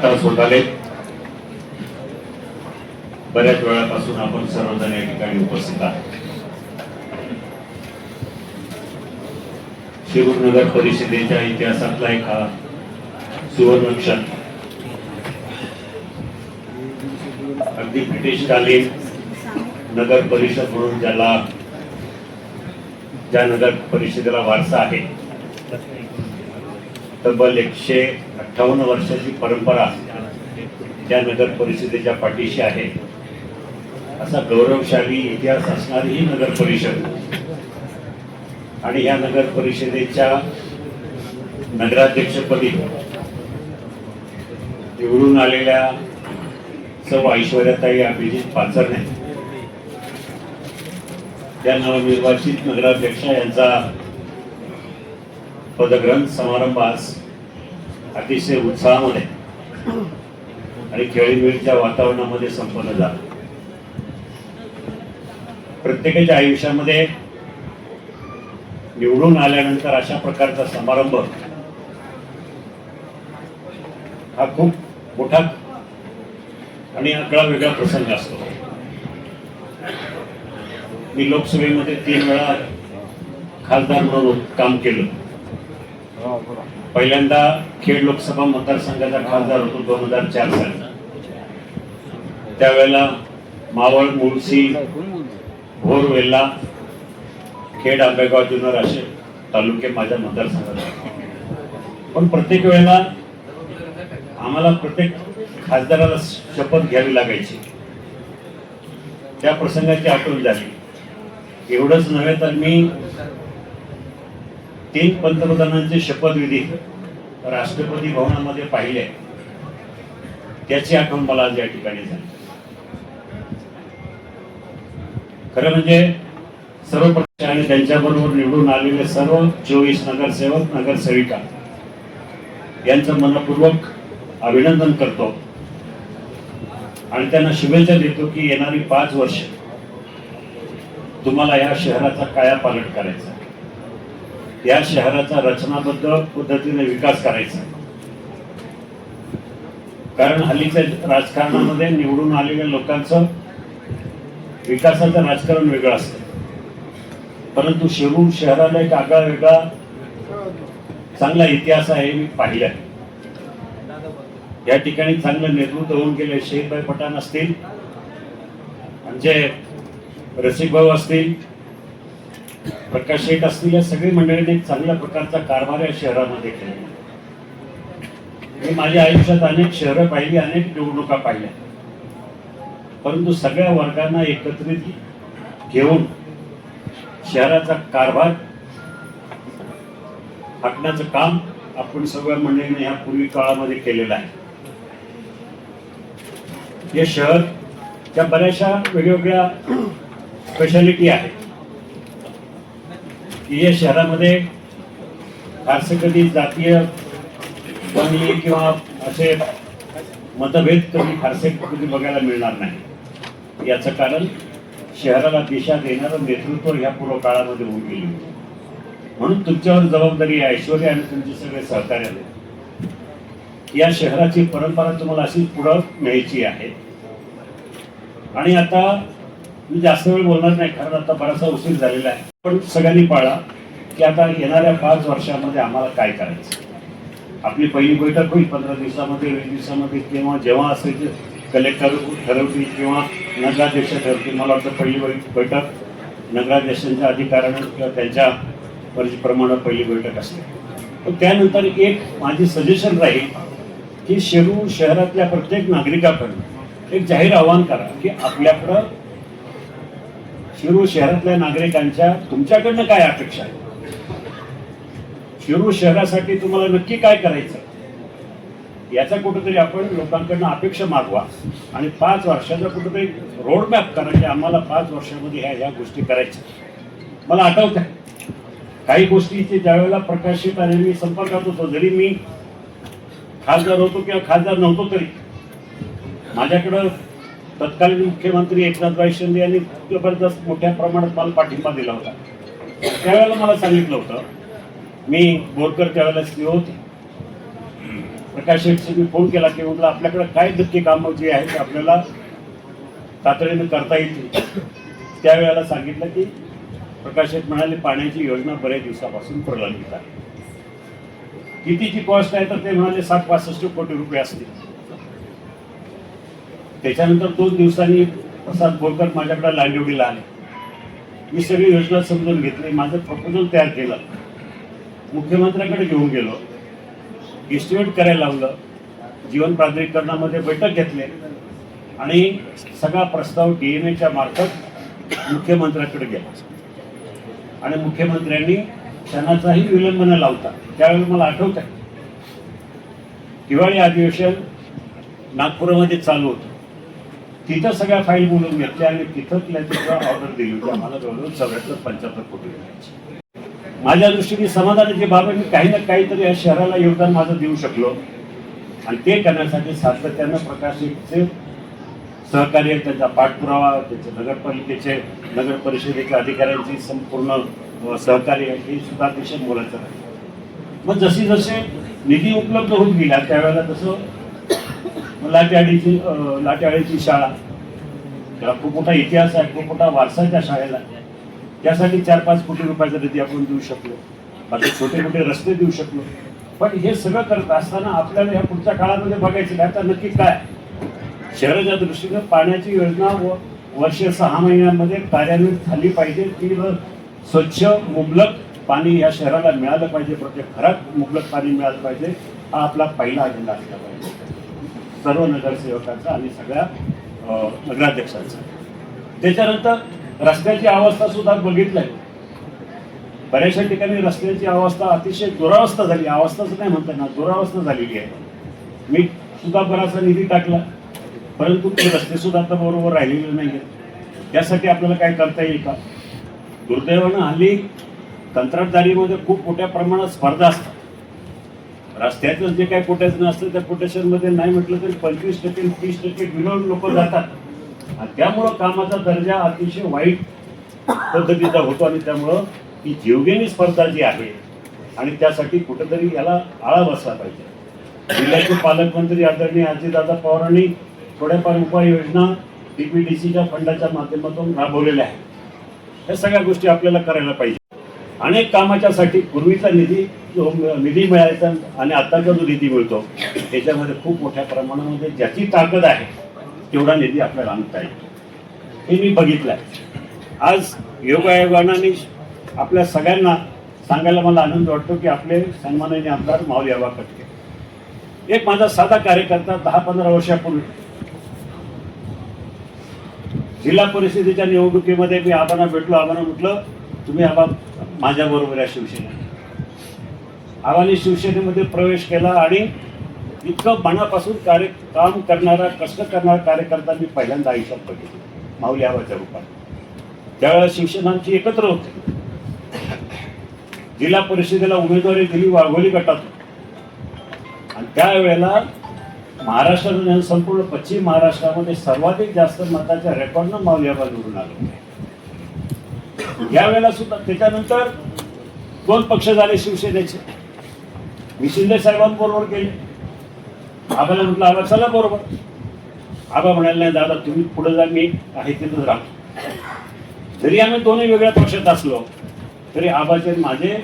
तास होत आले. बऱ्याच वेळापासून आपण सर्वजण या ठिकाणी उपस्थित आहात. शिरूर नगर परिषदेच्या इतिहासातला एक हा सुवर्ण क्षण. अगदी ब्रिटिशकालीन नगर परिषद म्हणून ज्या नगर परिषदेला वारसा आहे, तब्बल 158 वर्षाची परंपरा त्या नगर परिषदेच्या पाठीशी आहे. असा गौरवशाली इतिहास असणारी ही नगर परिषद आणि या नगर परिषदेच्या नगराध्यक्षपदी निवडून आलेल्या सौ ऐश्वर्याताई अभिजित पाचरणे या नवनिर्वाचित नगराध्यक्षा यांचा पदग्रहण समारंभ आज अतिशय उत्साहामध्ये आणि खेळीमेळीच्या वातावरणामध्ये संपन्न झाला. प्रत्येकाच्या आयुष्यामध्ये निवडून आल्यानंतर अशा प्रकारचा समारंभ हा खूप मोठा आणि आगळा वेगळा प्रसंग असतो. मी लोकसभेमध्ये 3 वेळा खासदार म्हणून काम केलं. पहिल्यांदा खेड लोकसभा मतदारसंघाचा खासदार होतो 2004 साली. त्यावेळेला मावळ, मुळशी, भोर, वेल्हा, खेड, आंबेगाव, जुन्नर असे तालुके माझ्या मतदारसंघात. पण प्रत्येक वेळेला आम्हाला प्रत्येक खासदाराला शपथ घ्यावी लागायची. त्या प्रसंगाची आठवण झाली. एवढंच नव्हे तर मी 3 पंतप्रधानांचे शपथविधी राष्ट्रपती भवनामध्ये पाहिले. त्याची आठवण मला आज या ठिकाणी झाली. खरं म्हणजे सर्व पक्ष आणि त्यांच्याबरोबर निवडून आलेले सर्व 24 नगरसेवक, नगरसेविका यांचं मनपूर्वक अभिनंदन करतो आणि त्यांना शुभेच्छा देतो की येणारी 5 वर्ष तुम्हाला या शहराचा कायापालट करायचा, या शहराचा रचनाबद्ध पद्धतीने विकास करायचा. कारण हल्लीच्या राजकारणामध्ये निवडून आलेल्या लोकांचं विकासाचं राजकारण वेगळं असतं, परंतु शिरूर शहराला एक आगळा वेगळा चांगला इतिहास आहे. मी पाहिला या ठिकाणी चांगलं नेतृत्व होऊन गेले. शेखभाई पठाण असतील, आमचे रसिक भाऊ असतील, प्रकाश शेठ असतील, या सगळी मंडळींनी एक चांगल्या प्रकारचा कारभार या शहरामध्ये केला. मी माझ्या आयुष्यात अनेक शहरं पाहिली, अनेक निवडणुका पाहिल्या, परंतु सगळ्या वर्गांना एकत्रित घेऊन शहराचा कारभार हाकण्याचं काम आपण सगळ्या मंडळींनी या पूर्वी काळामध्ये केलेलं आहे. हे शहर त्या बऱ्याचशा वेगवेगळ्या स्पेशालिटी आहेत की या शहरामध्ये फारसे कधी जातीय बंगली किंवा असे मतभेद कधी फारसे कधी बघायला मिळणार नाही. याचं कारण शहराला दिशा देणारं नेतृत्व ह्या पूर्व काळामध्ये होऊन गेली. म्हणून तुमच्यावर जबाबदारी आहे, ऐश्वर्या आणि तुमचे सगळे सहकार्य. या शहराची परंपरा तुम्हाला अशी पुढं न्यायची आहे. आणि आता मी जास्त वेळ बोलणार नाही, कारण आता बराचसा उशीर झालेला आहे. पण सगळ्यांनी पाळा की आता येणाऱ्या 5 वर्षामध्ये आम्हाला काय करायचं. आपली पहिली बैठक होईल 15 दिवसामध्ये, 20 दिवसामध्ये, किंवा जेव्हा असेल कलेक्टर ठरवतील किंवा नगराध्यक्ष ठरवतील. मला वाटतं पहिली बैठक नगराध्यक्षांच्या अधिकारानं किंवा त्यांच्या परिप्रमाणे पहिली बैठक असते. पण त्यानंतर एक माझी सजेशन राहील की शिरूर शहरातल्या प्रत्येक नागरिकाकडून एक जाहीर आवाहन करा की आपल्याकडं शिरूर शहरातल्या नागरिकांच्या तुमच्याकडनं काय अपेक्षा आहे, शिरूर शहरासाठी तुम्हाला नक्की काय करायचं, याचा कुठेतरी आपण लोकांकडनं अपेक्षा मागवा आणि 5 वर्षाचा कुठेतरी रोडमॅप करा की आम्हाला 5 वर्षामध्ये ह्या गोष्टी करायच्या. मला आठवतं काही गोष्टीचे ज्यावेळेला प्रकाशित आणि मी संपर्कात होतो, जरी मी खासदार होतो किंवा खासदार नव्हतो, तरी माझ्याकडं तत्कालीन मुख्यमंत्री एकनाथभाई शिंदे यांनी जबरदस्त मोठ्या प्रमाणात मला पाठिंबा दिला होता. त्यावेळेला मला सांगितलं होतं, मी बोरकर त्यावेळेला सीओ होते, प्रकाश शेठशी मी फोन केला की म्हटलं आपल्याकडे काय नक्की कामं जी आहेत आपल्याला तातडीनं करता येतील. त्यावेळेला सांगितलं की प्रकाश शेठ म्हणाले पाण्याची योजना बऱ्याच दिवसापासून प्रलंबित आहे. कितीची कॉस्ट आहे तर ते म्हणाले 765 कोटी रुपये असतील. त्याच्यानंतर 2 दिवसांनी प्रसाद बोरकर माझ्याकडे लांडिवडीला आले. मी सगळी योजना समजून घेतली, माझं प्रपोजल तयार केलं, मुख्यमंत्र्यांकडे घेऊन गेलो, एस्टिमेट करायला लावलं, जीवन प्राधिकरणामध्ये बैठक घेतली आणि सगळा प्रस्ताव DMAच्या मार्फत मुख्यमंत्र्यांकडे गेला आणि मुख्यमंत्र्यांनी क्षणाचाही विलंब न लावता, त्यावेळेला मला आठवत आहे हिवाळी अधिवेशन नागपूरमध्ये चालू होतं, तिथं सगळ्या फाईल बोलून घेतल्या आणि तिथं ऑर्डर दिली होती आम्हाला जवळजवळ 74-75 कोटी रुपयाची. माझ्या दृष्टीने समाधानाची बाब आहे, मी काही ना काहीतरी या शहराला योगदान माझं देऊ शकलो आणि ते करण्यासाठी सातत्यानं प्रकाशचे सहकार्य, त्यांचा पाठपुरावा, त्याचे नगरपालिकेचे नगर परिषदेच्या अधिकाऱ्यांची संपूर्ण सहकार्य हे सुद्धा अतिशय मोलाचं आहे. मग जशी जसे निधी उपलब्ध होत गेला त्यावेळेला तसं लाटेआळीची शाळा, त्याला खूप मोठा इतिहास आहे, खूप मोठा वारसा त्या शाळेला, त्यासाठी 4-5 कोटी रुपयाचा निधी आपण देऊ शकलो, बाकी छोटे मोठे रस्ते देऊ शकलो. पण हे सगळं करत असताना आपल्याला या पुढच्या काळामध्ये बघायचं आता नक्की काय शहराच्या दृष्टीनं पाण्याची योजना वर्ष 6 महिन्यांमध्ये कार्यान्वित झाली पाहिजे. ती स्वच्छ मुबलक पाणी या शहराला मिळालं पाहिजे, प्रत्येक घरात मुबलक पाणी मिळालं पाहिजे, हा आपला पहिला अजेंडा असला पाहिजे सर्व नगरसेवकांचा आणि सगळ्या नगराध्यक्षांचा. त्याच्यानंतर रस्त्याची अवस्था सुद्धा बघितलंय, बऱ्याचशा ठिकाणी रस्त्याची अवस्था अतिशय दुरावस्था झाली, अवस्थाच नाही म्हणता ना, दुरावस्था झालेली आहे. मी सुद्धा बराचसा निधी टाकला, परंतु ते रस्ते सुद्धा आता बरोबर राहिलेले नाही आहेत. त्यासाठी आपल्याला काय करता येईल का? दुर्दैवानं हल्ली कंत्राटदारीमध्ये खूप मोठ्या प्रमाणात स्पर्धा असतात. रस्त्याचं जे काही कोटेशन असतं त्या कोटेशनमध्ये नाही म्हटलं तरी 25% 30% मिळून लोक जातात आणि त्यामुळं कामाचा दर्जा अतिशय वाईट पद्धतीचा होतो आणि त्यामुळं ही जीवघेणी स्पर्धा जी आहे आणि त्यासाठी कुठेतरी याला आळा बसला पाहिजे. जिल्ह्याचे पालकमंत्री आदरणीय अजितदादा पवारांनी थोड्याफार उपाययोजना DPDCच्या फंडाच्या माध्यमातून राबवलेल्या आहेत. या सगळ्या गोष्टी आपल्याला करायला पाहिजे. अनेक कामाच्यासाठी पूर्वीचा निधी मिळायचा आणि आताचा जो निधी मिळतो त्याच्यामध्ये खूप मोठ्या प्रमाणामध्ये ज्याची ताकद आहे तेवढा निधी आपल्याला आणता येईल, हे मी बघितलं आहे. आज योगायोगाने आपल्या सगळ्यांना सांगायला मला आनंद वाटतो की आपले सन्माननीय आमदार माऊली आबा कटके, एक माझा साधा कार्यकर्ता 10-15 वर्षापूर्वी जिल्हा परिषदेच्या निवडणुकीमध्ये मी आबांना भेटलो. आबांना म्हटलं तुम्ही आबा माझ्याबरोबर या शिवसेनेत. आबांनी शिवसेनेमध्ये प्रवेश केला आणि इतकं मनापासून काम करणारा, कष्ट करणारा कार्यकर्ता मी पहिल्यांदा आयुष्यात बघितला माऊली आबाच्या रूपात. त्यावेळेला शिवसेनांची एकत्र होते. जिल्हा परिषदेला उमेदवारी दिली वाघोली गटातून आणि त्यावेळेला महाराष्ट्रात संपूर्ण पश्चिम महाराष्ट्रामध्ये सर्वाधिक जास्त मताच्या रेकॉर्डनं माऊली आबा निवडून आले. यावेळेला सुद्धा त्याच्यानंतर 2 पक्ष झाले शिवसेनेचे. मी शिंदे साहेबांबरोबर गेले. आबाला म्हटलं आबा चला बरोबर. आबा म्हणाले नाही दादा तुम्ही पुढे जा, मी आहे तिथंच राहतो. जरी आम्ही दोन्ही वेगळ्या पक्षात असलो तरी आबाचे माझे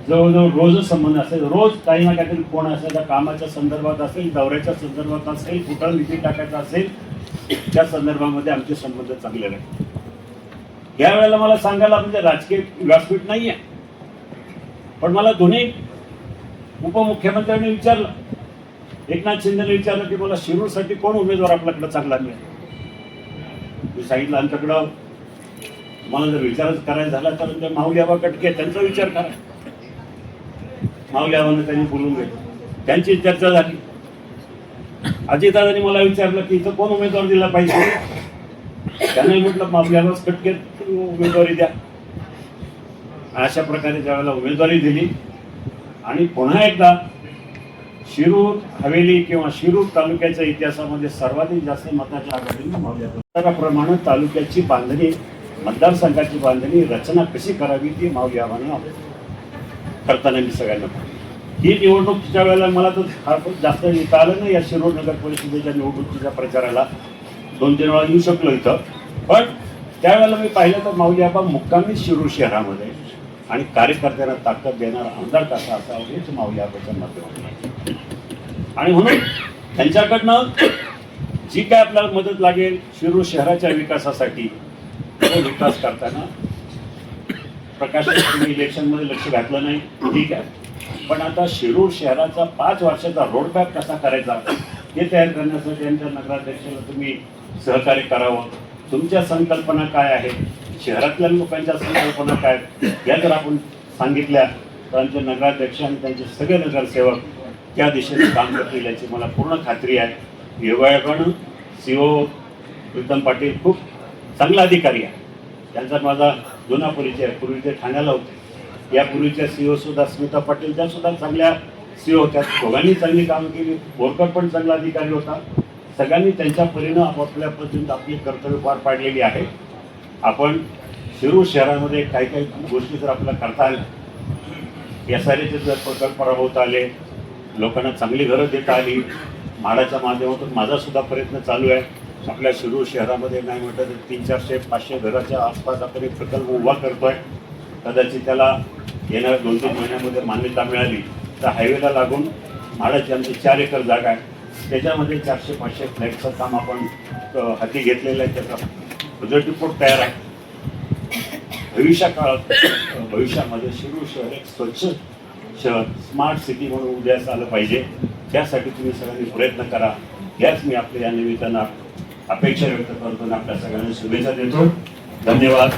जवळजवळ रोजच संबंध असेल. रोज काही ना काहीतरी फोन असायचा, कामाच्या संदर्भात असेल, दौऱ्याच्या संदर्भात असेल, कुठं निधी टाकायचा असेल, त्या संदर्भामध्ये आमचे संबंध चांगले राहतील. यावेळेला मला सांगायला म्हणजे राजकीय व्यासपीठ नाही आहे, पण मला दोन्ही उपमुख्यमंत्र्यांनी विचारलं, एकनाथ शिंदेने विचारलं की मला शिरूरसाठी कोण उमेदवार आपल्याकडे चांगला मिळेल. मी सांगितलं आमच्याकडं मला जर विचारच करायचा झाला तर माऊली आबा कटके त्यांचा विचार करा. माऊली आबांना त्यांनी बोलून घेतलं, त्यांची चर्चा झाली. अजितदादांनी मला विचारलं की इथं कोण उमेदवार दिला पाहिजे. त्यांनी म्हटलं माऊली आबा कटके उमेदवारी द्या. अशा प्रकारे ज्यावेळेला उमेदवारी दिली आणि पुन्हा एकदा शिरूर हवेली किंवा शिरूर तालुक्याच्या इतिहासामध्ये सर्वाधिक जास्त मताच्या आघाडीने माऊली आबाप्रमाणे तालुक्याची बांधणी, मतदारसंघाची बांधणी रचना कशी करावी ती माऊली आबांना करताना मी सगळ्यांना ही निवडणुकीच्या वेळेला मला तर फार जास्त येता आलं नाही या शिरूर नगर परिषदेच्या निवडणुकीच्या प्रचाराला, 2-3 वेळा येऊ शकलो इथं. पण त्यावेळेला मी पाहिलं तर माऊली आबा मुक्कामी शिरूर शहरामध्ये आणि कार्यकर्त्यांना ताकद देणारा आमदार कसा असावा हेच माऊली आबाच्या माध्यमातून. आणि म्हणून त्यांच्याकडनं जी काय आपल्याला मदत लागेल शिरूर शहराच्या विकासासाठी, तो विकास करताना प्रकाश तुम्ही इलेक्शनमध्ये लक्ष घातलं नाही ठीक आहे, पण आता शिरूर शहराचा 5 वर्षाचा रोडमॅप कसा करायचा हे तयार करण्यासाठी त्यांच्या नगराध्यक्षाला तुम्ही सहकार्य करावं. तुमच्या संकल्पना काय आहेत, शहरातल्या लोकांच्या संकल्पना काय या जर आपण सांगितल्या तर आमचे नगराध्यक्ष आणि त्यांचे सगळे नगरसेवक त्या दिशेने काम करतील याची मला पूर्ण खात्री आहे. योगायोगानं CO प्रीतम पाटील खूप चांगला अधिकारी आहे, त्यांचा माझा जुना परिचय आहे. पूर्वी ते ठाण्याला होते, यापूर्वीच्या CO सुद्धा स्मिता पाटील त्या सुद्धा चांगल्या CO होत्या. दोघांनी चांगली कामं केली. बोरकर पण चांगला अधिकारी होता. सगळ्यांनी त्यांच्या परीनं आपापल्या पद्धतीने आपली कर्तव्य पार पाडलेली आहे. आपण शिरूर शहरामध्ये काही काही गोष्टी जर आपल्याला करता आल्या, SRAचे जर प्रकल्प राबवता आले, लोकांना चांगली घरं देता आली, म्हाडाच्या माध्यमातून माझा सुद्धा प्रयत्न चालू आहे. आपल्या शिरूर शहरामध्ये नाही म्हटलं तर 300-400-500 घराच्या आसपास आपण एक प्रकल्प उभा करतोय. कदाचित त्याला येणाऱ्या 2-3 महिन्यामध्ये मान्यता मिळाली तर हायवेला लागून म्हाडाची आमची 4 एकर जागा आहे, त्याच्यामध्ये 400-500 फ्लॅटचं काम आपण हाती घेतलेलं आहे. त्याचा प्रोजेक्ट रिपोर्ट तयार आहे. भविष्यामध्ये शिरूर शहर एक स्वच्छ शहर, स्मार्ट सिटी म्हणून उदयास आलं पाहिजे. त्यासाठी तुम्ही सगळ्यांनी प्रयत्न करा, याच मी आपल्या या निमित्तानं अपेक्षा व्यक्त करतो आणि आपल्या सगळ्यांना शुभेच्छा देतो. धन्यवाद.